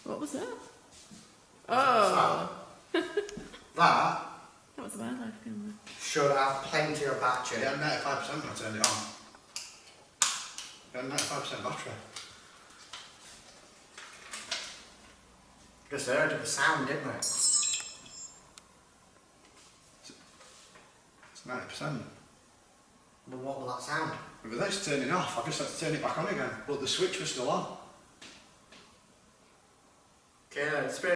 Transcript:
What was that? Oh! That That was a wildlife camera. should have plenty of battery. It had 95% when I turned it on. It had 95% battery. Just heard of the sound, didn't we? It's 90%. But what will that sound? But that's turning off. I just had to turn it back on again. But the switch was still on. Okay, it's